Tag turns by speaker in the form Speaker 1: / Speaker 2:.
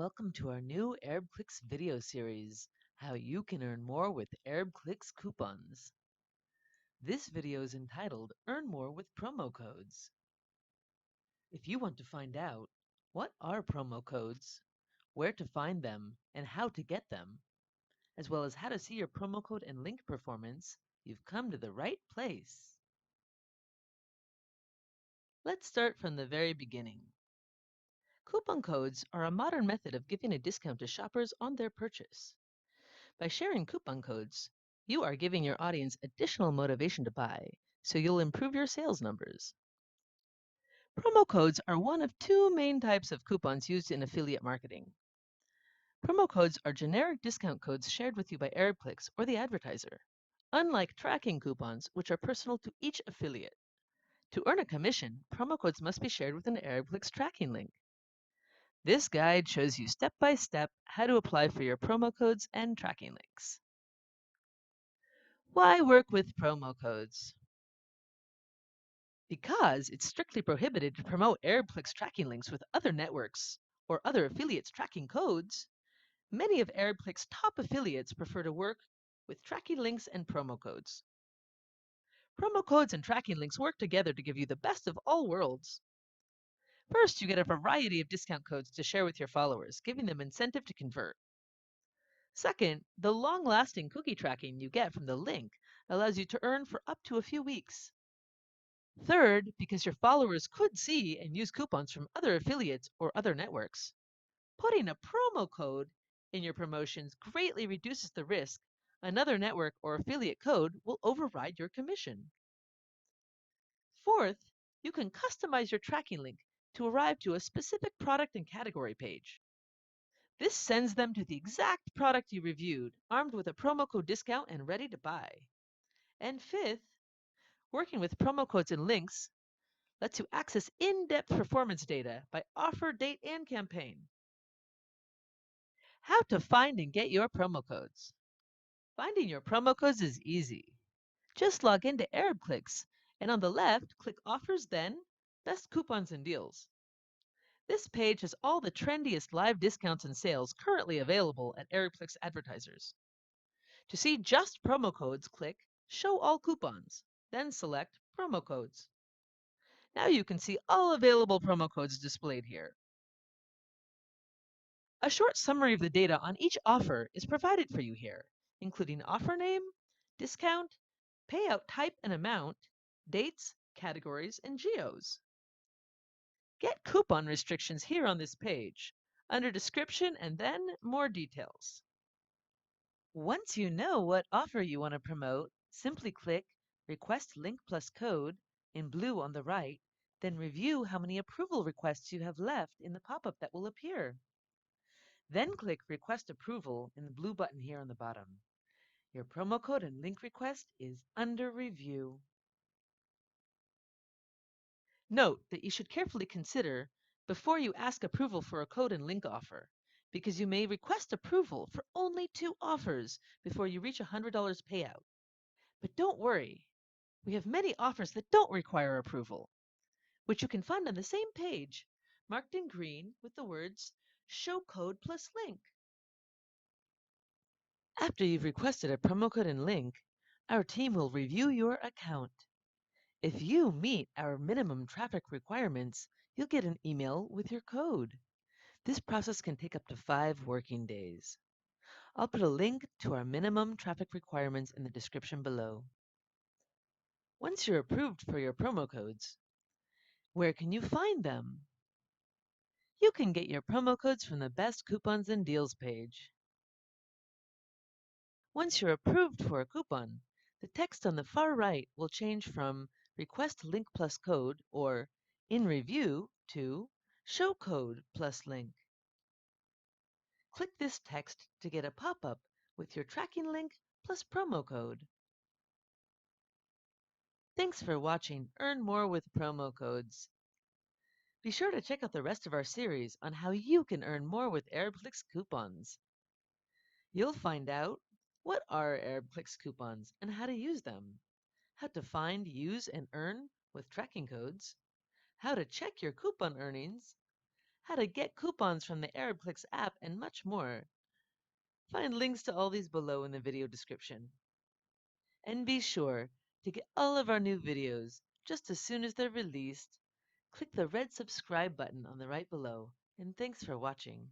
Speaker 1: welcome to our new ArabClicks video series, How You Can Earn More with ArabClicks Coupons. This video is entitled Earn More with Promo Codes. If you want to find out what are promo codes, where to find them, and how to get them, as well as how to see your promo code and link performance, you've come to the right place. Let's start from the very beginning. Coupon codes are a modern method of giving a discount to shoppers on their purchase. By sharing coupon codes, you are giving your audience additional motivation to buy, so you'll improve your sales numbers. Promo codes are one of two main types of coupons used in affiliate marketing. Promo codes are generic discount codes shared with you by ArabClicks or the advertiser, unlike tracking coupons, which are personal to each affiliate. To earn a commission, promo codes must be shared with an ArabClicks tracking link. This guide shows you step by step how to apply for your promo codes and tracking links. Why work with promo codes? Because it's strictly prohibited to promote ArabClicks tracking links with other networks or other affiliates tracking codes, many of ArabClicks' top affiliates prefer to work with tracking links and promo codes. Promo codes and tracking links work together to give you the best of all worlds. First, you get a variety of discount codes to share with your followers, giving them incentive to convert. Second, the long-lasting cookie tracking you get from the link allows you to earn for up to a few weeks. Third, because your followers could see and use coupons from other affiliates or other networks. Putting a promo code in your promotions greatly reduces the risk another network or affiliate code will override your commission. Fourth, you can customize your tracking link to arrive to a specific product and category page. This sends them to the exact product you reviewed, armed with a promo code discount and ready to buy. And fifth, working with promo codes and links lets you access in-depth performance data by offer, date, and campaign. How to find and get your promo codes. Finding your promo codes is easy. Just log into ArabClicks, and on the left, click Offers, then Best Coupons and Deals. This page has all the trendiest live discounts and sales currently available at ArabClicks advertisers. To see just promo codes, click Show All Coupons, then select Promo Codes. Now you can see all available promo codes displayed here. A short summary of the data on each offer is provided for you here, including offer name, discount, payout type and amount, dates, categories, and geos. Get coupon restrictions here on this page, under description and then more details. Once you know what offer you want to promote, simply click Request Link Plus Code in blue on the right, then review how many approval requests you have left in the pop-up that will appear. Then click Request Approval in the blue button here on the bottom. Your promo code and link request is under review. Note that you should carefully consider before you ask approval for a code and link offer, because you may request approval for only 2 offers before you reach $100 payout. But don't worry, we have many offers that don't require approval, which you can find on the same page, marked in green with the words Show Code plus Link. After you've requested a promo code and link, our team will review your account. If you meet our minimum traffic requirements, you'll get an email with your code. This process can take up to 5 working days. I'll put a link to our minimum traffic requirements in the description below. Once you're approved for your promo codes, where can you find them? You can get your promo codes from the Best Coupons and Deals page. Once you're approved for a coupon, the text on the far right will change from Request Link plus Code or In Review to Show Code plus Link. Click this text to get a pop-up with your tracking link plus promo code. Thanks for watching Earn More with Promo Codes. Be sure to check out the rest of our series on how you can earn more with ArabClicks coupons. You'll find out what are ArabClicks coupons and how to use them, how to find, use, and earn with tracking codes, how to check your coupon earnings, how to get coupons from the ArabClicks app, and much more. Find links to all these below in the video description. And be sure to get all of our new videos just as soon as they're released. Click the red subscribe button on the right below, and thanks for watching.